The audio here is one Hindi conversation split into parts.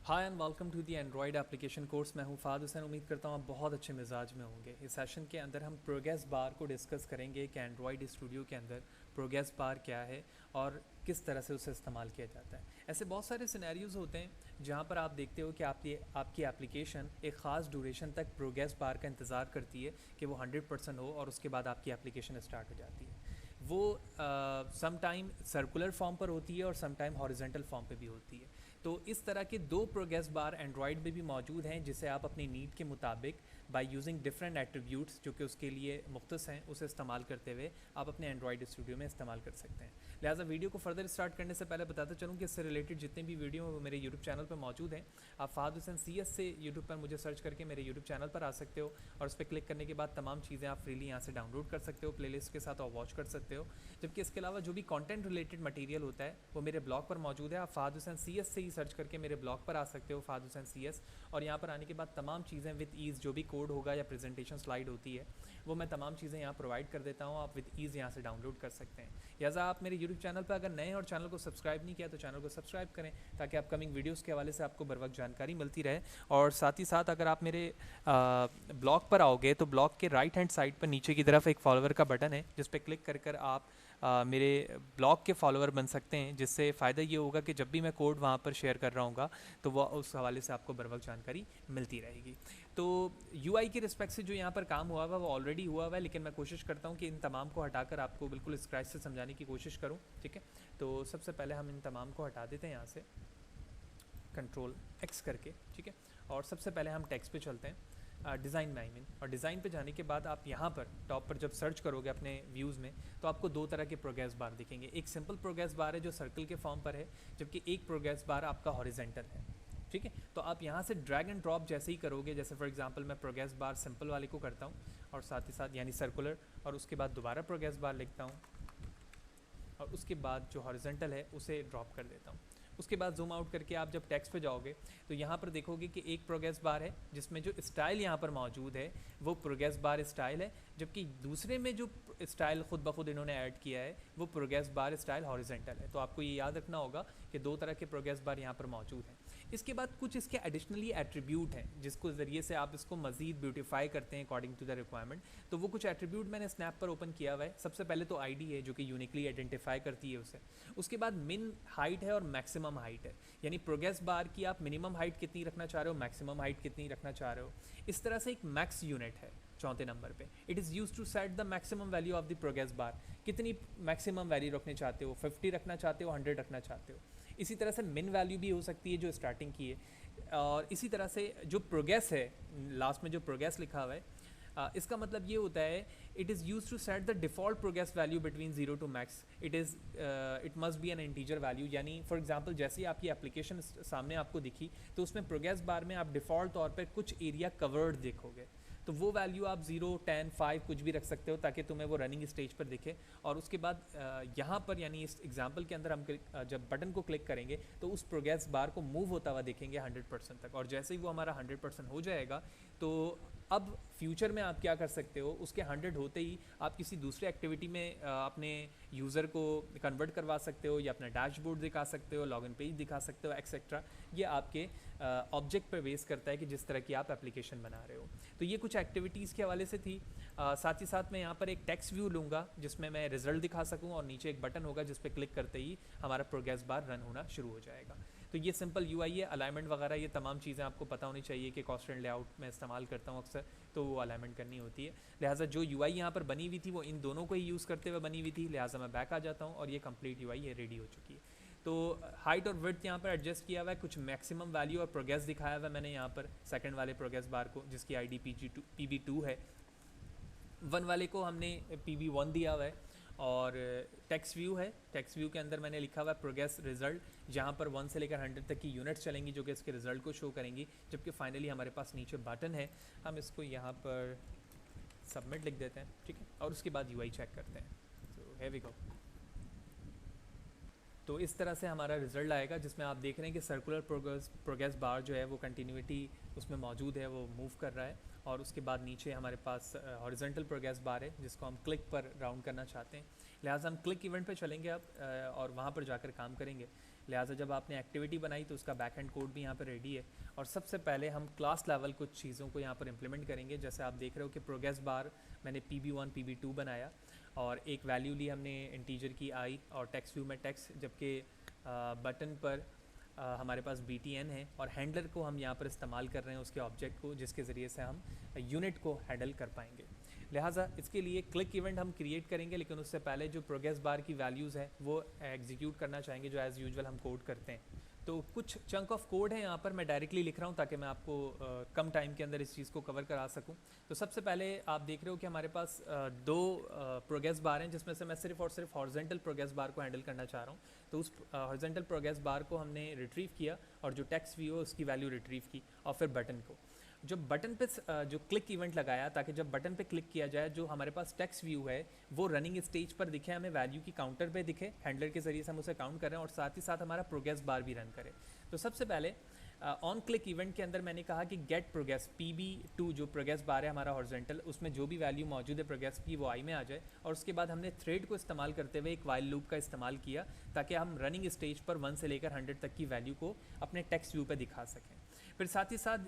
Hi and welcome to the android application course. मैं हूं फ़ाद हुसैन। उम्मीद करता हूं आप बहुत अच्छे मिजाज में होंगे। इस सेशन के अंदर हम प्रोग्रेस बार को डिस्कस करेंगे कि एंड्रॉयड स्टूडियो के अंदर प्रोग्रेस बार क्या है और किस तरह से उसे इस्तेमाल किया जाता है। ऐसे बहुत सारे सिनेरियोज़ होते हैं जहां पर आप देखते हो कि आपकी एप्लीकेशन एक ख़ास ड्यूरेशन तक प्रोग्रेस बार का इंतज़ार करती है कि वो 100% हो और उसके बाद आपकी एप्लीकेशन स्टार्ट हो जाती है। वो सम टाइम सर्कुलर फॉर्म पर होती है और सम टाइम हॉरिजेंटल फॉर्म पे भी होती है। तो इस तरह के दो प्रोग्रेस बार एंड्रॉयड में भी मौजूद हैं जिसे आप अपनी नीड के मुताबिक बाय यूजिंग डिफरेंट एट्रीब्यूट्स जो कि उसके लिए मुख्तस हैं उसे इस्तेमाल करते हुए आप अपने एंड्रॉयड स्टूडियो में इस्तेमाल कर सकते हैं। लिहाजा वीडियो को फर्दर स्टार्ट करने से पहले बताता चलूँ कि इससे रिलेटेड जितने भी वीडियो हैं वो मेरे यूट्यूब चैनल पर मौजूद हैं। आप फ़ाद हुसैन CS से यूट्यूब पर मुझे सर्च करके मेरे यूट्यूब चैनल पर आ सकते हो और उस पर क्लिक करने के बाद तमाम चीज़ें आप फ्रीली यहाँ से डाउनलोड कर सकते हो, प्लेलिस्ट के साथ और वॉच कर सकते हो। जबकि इसके अलावा जो भी कंटेंट रिलेटेड मटेरियल होता है वो मेरे ब्लॉग पर मौजूद है। आप फ़ाद हुसैन CS से ही सर्च करके मेरे ब्लॉग पर आ सकते हो, फ़ाद हुसैन CS। और यहाँ पर आने के बाद तमाम चीज़ें विद ईज़, जो भी कोड होगा या प्रेजेंटेशन स्लाइड होती है वो मैं तमाम चीज़ें यहाँ प्रोवाइड कर देता हूँ। आप विद ईज़ यहाँ से डाउनलोड कर सकते हैं। लिहाजा आप मेरे यूट्यूब चैनल पर अगर नए हैं और चैनल को सब्सक्राइब नहीं किया तो चैनल को सब्सक्राइब करें ताकि अपकमिंग वीडियोज़ के हवाले से आपको बर वक्त जानकारी मिलती रहे। और साथ ही साथ अगर आप मेरे ब्लॉग पर आओगे तो ब्लॉग के राइट हैंड साइड पर नीचे की तरफ एक फॉलोवर का बटन है जिस पर क्लिक कर कर आप मेरे ब्लॉग के फॉलोअर बन सकते हैं, जिससे फ़ायदा ये होगा कि जब भी मैं कोड वहाँ पर शेयर कर रहा हूँ तो वह उस हवाले से आपको बर वक्त जानकारी मिलती रहेगी। तो UI के रिस्पेक्ट से जो यहाँ पर काम हुआ हुआ वो ऑलरेडी हुआ हुआ है, लेकिन मैं कोशिश करता हूँ कि इन तमाम को हटाकर आपको बिल्कुल स्क्रैच से समझाने की कोशिश करूँ। ठीक है, तो सबसे पहले हम इन तमाम को हटा देते हैं यहाँ से Ctrl+X करके। ठीक है, और सबसे पहले हम टेक्स्ट पे चलते हैं, डिज़ाइन में आई मीन। और डिज़ाइन पे जाने के बाद आप यहाँ पर टॉप पर जब सर्च करोगे अपने व्यूज़ में तो आपको दो तरह के प्रोग्रेस बार दिखेंगे। एक सिंपल प्रोग्रेस बार है जो सर्कल के फॉर्म पर है, जबकि एक प्रोग्रेस बार आपका हॉरिजेंटल है। ठीक है, तो आप यहाँ से ड्रैग एंड ड्रॉप जैसे ही करोगे, जैसे फॉर एग्जांपल मैं प्रोग्रेस बार सिंपल वाले को करता हूँ और साथ ही साथ यानी सर्कुलर, और उसके बाद दोबारा प्रोग्रेस बार लिखता हूँ और उसके बाद जो हॉरिजेंटल है उसे ड्रॉप कर देता हूँ। उसके बाद जूम आउट करके आप जब टेक्स्ट पे जाओगे तो यहाँ पर देखोगे कि एक प्रोग्रेस बार है जिसमें जो स्टाइल यहाँ पर मौजूद है वो प्रोग्रेस बार स्टाइल है, जबकि दूसरे में जो स्टाइल खुद ब खुद इन्होंने ऐड किया है वो प्रोग्रेस बार स्टाइल हॉरिजेंटल है। तो आपको ये याद रखना होगा कि दो तरह के प्रोग्रेस बार यहाँ पर मौजूद हैं। इसके बाद कुछ इसके एडिशनली एट्रीब्यूट हैं जिसको ज़रिए से आप इसको मज़ीद ब्यूटीफाई करते हैं अकॉर्डिंग टू द रिक्वायरमेंट। तो वो कुछ एट्रीब्यूट मैंने स्नैप पर ओपन किया हुआ है। सबसे पहले तो ID है जो कि यूनिकली आइडेंटिफाई करती है उसे। उसके बाद मिन हाइट है और मैक्सिमम हाइट है, यानी प्रोग्रेस बार की आप मिनिमम हाइट कितनी रखना चाह रहे हो, मैक्सिमम हाइट कितनी रखना चाह रहे हो। इस तरह से एक मैक्स यूनिट है चौथे नंबर पे। It is use to set the maximum value of the progress bar. कितनी मैक्सिमम वैल्यू रखना चाहते हो, 50 रखना चाहते हो, 100 रखना चाहते हो। इसी तरह से मिन वैल्यू भी हो सकती है जो स्टार्टिंग की है। और इसी तरह से जो प्रोग्रेस है, लास्ट में जो प्रोग्रेस लिखा हुआ है, इसका मतलब ये होता है it is use to set the default progress value between 0 to max. It must be an integer value. यानी फॉर एग्जांपल जैसे ही आपकी एप्लीकेशन सामने आपको दिखी तो उसमें प्रोग्रेस बार में आप डिफ़ॉल्ट तौर पर कुछ एरिया कवर्ड देखोगे, तो वो वैल्यू आप 0, 10, 5 कुछ भी रख सकते हो ताकि तुम्हें वो रनिंग स्टेज पर दिखे। और उसके बाद यहाँ पर यानी इस एग्जांपल के अंदर हम जब बटन को क्लिक करेंगे तो उस प्रोग्रेस बार को मूव होता हुआ देखेंगे 100% तक। और जैसे ही वो हमारा 100% हो जाएगा तो अब फ्यूचर में आप क्या कर सकते हो, उसके 100 होते ही आप किसी दूसरे एक्टिविटी में अपने यूज़र को कन्वर्ट करवा सकते हो, या अपना डैशबोर्ड दिखा सकते हो, लॉगिन पेज दिखा सकते हो, एक्सेट्रा। ये आपके ऑब्जेक्ट पर बेस करता है कि जिस तरह की आप एप्लीकेशन बना रहे हो। तो ये कुछ एक्टिविटीज़ के हवाले से थी। साथ ही साथ मैं यहाँ पर एक टेक्स्ट व्यू लूँगा जिसमें मैं रिजल्ट दिखा सकूँ और नीचे एक बटन होगा जिस पर क्लिक करते ही हमारा प्रोग्रेस बार रन होना शुरू हो जाएगा। तो ये सिंपल UI है। अलाइनमेंट वगैरह ये तमाम चीज़ें आपको पता होनी चाहिए कि कॉन्स्टेंट लेआउट में इस्तेमाल करता हूँ अक्सर, तो वो अलाइनमेंट करनी होती है। लिहाजा जो UI यहाँ पर बनी हुई थी वो इन दोनों को ही यूज़ करते हुए बनी हुई थी। लिहाजा मैं बैक आ जाता हूँ और ये कंप्लीट UI है, रेडी हो चुकी है। तो हाइट और विड्थ यहाँ पर एडजस्ट किया हुआ है, कुछ मैक्सिमम वैल्यू और प्रोग्रेस दिखाया हुआ है मैंने यहाँ पर सेकंड वाले प्रोग्रेस बार को, जिसकी ID PB2 है। 1 वाले को हमने PB1 दिया हुआ है। और टेक्स्ट व्यू है, टेक्स्ट व्यू के अंदर मैंने लिखा हुआ है प्रोग्रेस रिजल्ट, जहाँ पर 1 से लेकर 100 तक की यूनिट्स चलेंगी जो कि इसके रिजल्ट को शो करेंगी। जबकि फाइनली हमारे पास नीचे बटन है, हम इसको यहाँ पर सबमिट लिख देते हैं। ठीक है, और उसके बाद UI चेक करते हैं। तो हियर वी गो। तो इस तरह से हमारा रिजल्ट आएगा जिसमें आप देख रहे हैं कि सर्कुलर प्रोग्रेस बार जो है वो कंटिन्यूटी उसमें मौजूद है, वो मूव कर रहा है। और उसके बाद नीचे हमारे पास हॉरिजॉन्टल प्रोग्रेस बार है जिसको हम क्लिक पर राउंड करना चाहते हैं। लिहाजा हम क्लिक इवेंट पे चलेंगे अब और वहाँ पर जाकर काम करेंगे। लिहाजा जब आपने एक्टिविटी बनाई तो उसका बैक एंड कोड भी यहाँ पर रेडी है। और सबसे पहले हम क्लास लेवल कुछ चीज़ों को यहाँ पर इम्प्लीमेंट करेंगे। जैसे आप देख रहे हो कि प्रोग्रेस बार मैंने PB1 PB2 बनाया और एक वैल्यू ली हमने इंटीजर की I और टेक्स्ट व्यू में टेक्स्ट, जबकि बटन पर हमारे पास BTN है और हैंडलर को हम यहाँ पर इस्तेमाल कर रहे हैं उसके ऑब्जेक्ट को, जिसके ज़रिए से हम यूनिट को हैंडल कर पाएंगे। लिहाजा इसके लिए क्लिक इवेंट हम क्रिएट करेंगे, लेकिन उससे पहले जो प्रोग्रेस बार की वैल्यूज़ हैं वो एग्जीक्यूट करना चाहेंगे जो एज़ यूजुअल हम कोड करते हैं। तो कुछ चंक ऑफ कोड है यहाँ पर मैं डायरेक्टली लिख रहा हूँ ताकि मैं आपको कम टाइम के अंदर इस चीज़ को कवर करा सकूँ। तो सबसे पहले आप देख रहे हो कि हमारे पास दो प्रोग्रेस बार हैं, जिसमें से मैं सिर्फ और सिर्फ हॉरिजॉन्टल प्रोग्रेस बार को हैंडल करना चाह रहा हूँ। तो उस हॉरिजॉन्टल प्रोग्रेस बार को हमने रिट्रीव किया और जो टेक्स्ट व्यू है उसकी वैल्यू रिट्रीव की, और फिर बटन को जो बटन पे जो क्लिक इवेंट लगाया ताकि जब बटन पे क्लिक किया जाए जो हमारे पास टेक्स्ट व्यू है वो रनिंग स्टेज पर दिखे, हमें वैल्यू की काउंटर पे दिखे, हैंडलर के ज़रिए से हम उसे काउंट करें और साथ ही साथ हमारा प्रोग्रेस बार भी रन करे। तो सबसे पहले ऑन क्लिक इवेंट के अंदर मैंने कहा कि गेट प्रोग्रेस PB2 जो प्रोग्रेस बार है हमारा हॉरिजॉन्टल, उसमें जो भी वैल्यू मौजूद है प्रोग्रेस की वो आई में आ जाए। और उसके बाद हमने थ्रेड को इस्तेमाल करते हुए एक वाइल लूप का इस्तेमाल किया ताकि हम रनिंग स्टेज पर 1 से लेकर 100 तक की वैल्यू को अपने टेक्स्ट व्यू पर दिखा सकें। फिर साथ ही साथ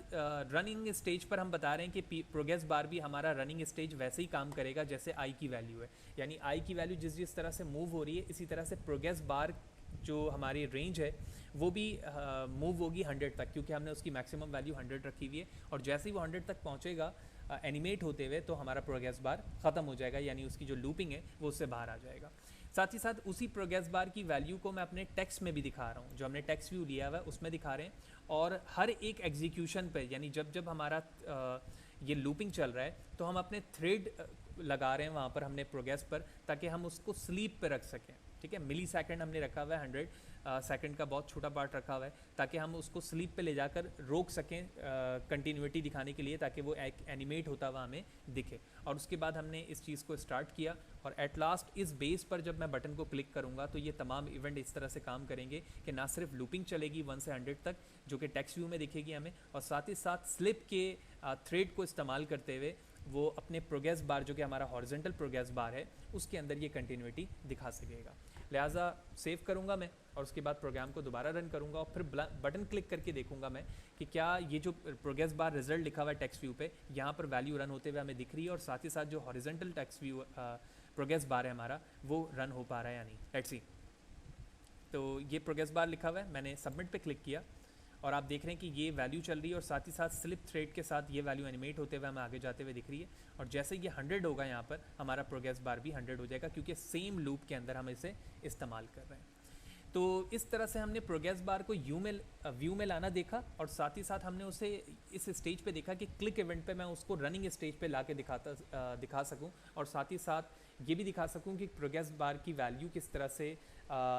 रनिंग स्टेज पर हम बता रहे हैं कि प्रोग्रेस बार भी हमारा रनिंग स्टेज वैसे ही काम करेगा जैसे I की वैल्यू है, यानी I की वैल्यू जिस तरह से मूव हो रही है इसी तरह से प्रोग्रेस बार जो हमारी रेंज है वो भी मूव होगी 100 तक, क्योंकि हमने उसकी मैक्सिमम वैल्यू 100 रखी हुई है। और जैसे ही वो 100 तक पहुंचेगा एनिमेट होते हुए तो हमारा प्रोग्रेस बार ख़त्म हो जाएगा, यानी उसकी जो लूपिंग है वो उससे बाहर आ जाएगा। साथ ही साथ उसी प्रोग्रेस बार की वैल्यू को मैं अपने टेक्स्ट में भी दिखा रहा हूँ, जो हमने टेक्स्ट व्यू लिया हुआ है उसमें दिखा रहे हैं। और हर एक एग्जीक्यूशन पे, यानी जब जब हमारा ये लूपिंग चल रहा है तो हम अपने थ्रेड लगा रहे हैं वहाँ पर हमने प्रोग्रेस पर, ताकि हम उसको स्लीप पे रख सकें। ठीक है, मिली सेकेंड हमने रखा हुआ है, 100 सेकंड का बहुत छोटा पार्ट रखा हुआ है ताकि हम उसको स्लीप पे ले जाकर रोक सकें कंटिन्यूटी दिखाने के लिए, ताकि वो एनिमेट होता हुआ हमें दिखे। और उसके बाद हमने इस चीज़ को स्टार्ट किया और एट लास्ट इस बेस पर जब मैं बटन को क्लिक करूँगा तो ये तमाम इवेंट इस तरह से काम करेंगे कि ना सिर्फ लूपिंग चलेगी 1 से 100 तक जो कि टेक्स्ट व्यू में दिखेगी हमें, और साथ ही साथ स्लिप के थ्रेड को इस्तेमाल करते हुए वो अपने प्रोग्रेस बार जो कि हमारा हॉरिजॉन्टल प्रोग्रेस बार है उसके अंदर ये कंटिन्यूटी दिखा सकेगा। लिहाजा सेव करूँगा मैं और उसके बाद प्रोग्राम को दोबारा रन करूँगा और फिर बटन क्लिक करके देखूँगा मैं कि क्या ये जो प्रोग्रेस बार रिजल्ट लिखा हुआ है टेक्स्ट व्यू पे यहाँ पर वैल्यू रन होते हुए हमें दिख रही है, और साथ ही साथ जो horizontal text view progress bar है हमारा वो रन हो पा रहा है या नहीं। Let's see. तो ये प्रोग्रेस बार लिखा हुआ है, मैंने सबमिट पे क्लिक किया और आप देख रहे हैं कि ये वैल्यू चल रही है और साथ ही साथ स्लिप थ्रेड के साथ ये वैल्यू एनिमेट होते हुए हमें आगे जाते हुए दिख रही है। और जैसे ये 100 होगा यहाँ पर हमारा प्रोग्रेस बार भी 100 हो जाएगा, क्योंकि सेम लूप के अंदर हम इसे इस्तेमाल कर रहे हैं। तो इस तरह से हमने प्रोग्रेस बार को व्यू में लाना देखा, और साथ ही साथ हमने उसे इस स्टेज पे देखा कि क्लिक इवेंट पे मैं उसको रनिंग स्टेज पे ला के दिखा सकूं, और साथ ही साथ ये भी दिखा सकूं कि प्रोग्रेस बार की वैल्यू किस तरह से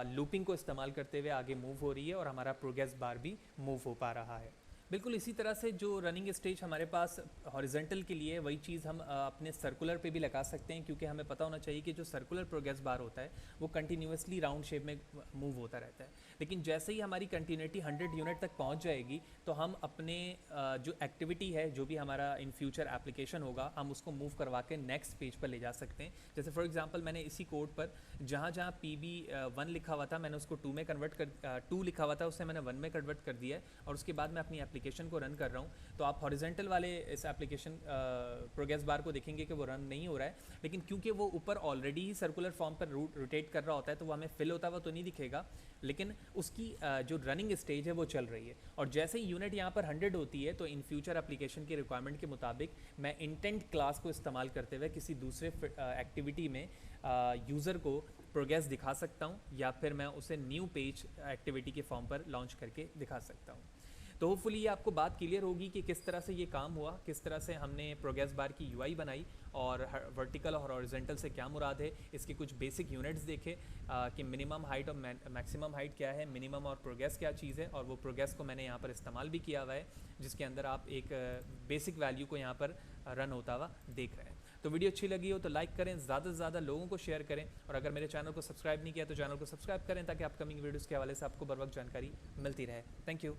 लूपिंग को इस्तेमाल करते हुए आगे मूव हो रही है और हमारा प्रोग्रेस बार भी मूव हो पा रहा है। बिल्कुल इसी तरह से जो रनिंग स्टेज हमारे पास हॉरिजॉन्टल के लिए वही चीज़ हम अपने सर्कुलर पे भी लगा सकते हैं, क्योंकि हमें पता होना चाहिए कि जो सर्कुलर प्रोग्रेस बार होता है वो कंटिन्यूसली राउंड शेप में मूव होता रहता है। लेकिन जैसे ही हमारी कंटिन्यूटी 100 यूनिट तक पहुंच जाएगी तो हम अपने जो एक्टिविटी है जो भी हमारा इन फ्यूचर एप्लीकेशन होगा हम उसको मूव करवा के नेक्स्ट पेज पर ले जा सकते हैं। जैसे फॉर एग्जांपल मैंने इसी कोड पर जहाँ PB1 लिखा हुआ था मैंने उसको 2 में कन्वर्ट कर 2 लिखा हुआ था उसे मैंने 1 में कन्वर्ट कर दिया है, और उसके बाद मैं अपनी एप्लीकेशन को रन कर रहा हूँ। तो आप हॉरिजॉन्टल वाले इस एप्लीकेशन प्रोग्रेस बार को देखेंगे कि वो रन नहीं हो रहा है, लेकिन क्योंकि वो ऊपर ऑलरेडी ही सर्कुलर फॉर्म पर रोटेट कर रहा होता है तो वो हमें फिल होता हुआ तो नहीं दिखेगा, लेकिन उसकी जो रनिंग स्टेज है वो चल रही है। और जैसे ही यूनिट यहाँ पर 100 होती है तो इन फ्यूचर एप्लीकेशन की रिक्वायरमेंट के मुताबिक मैं इंटेंट क्लास को इस्तेमाल करते हुए किसी दूसरे एक्टिविटी में यूज़र को प्रोग्रेस दिखा सकता हूँ, या फिर मैं उसे न्यू पेज एक्टिविटी के फॉर्म पर लॉन्च करके दिखा सकता हूँ। तो होपफुली ये आपको बात क्लियर होगी कि किस तरह से ये काम हुआ, किस तरह से हमने प्रोग्रेस बार की यूआई बनाई और वर्टिकल और हॉरिजॉन्टल से क्या मुराद है। इसके कुछ बेसिक यूनिट्स देखे कि मिनिमम हाइट और मैक्सिमम हाइट क्या है, मिनिमम और प्रोग्रेस क्या चीज़ है, और वो प्रोग्रेस को मैंने यहाँ पर इस्तेमाल भी किया हुआ है जिसके अंदर आप एक बेसिक वैल्यू को यहाँ पर रन होता हुआ देख रहे हैं। तो वीडियो अच्छी लगी हो तो लाइक करें, ज़्यादा से ज़्यादा लोगों को शेयर करें, और अगर मेरे चैनल को सब्सक्राइब नहीं किया तो चैनल को सब्सक्राइब करें ताकि अपकमिंग वीडियोज़ के हवाले से आपको बर वक्त जानकारी मिलती रहे। Thank you.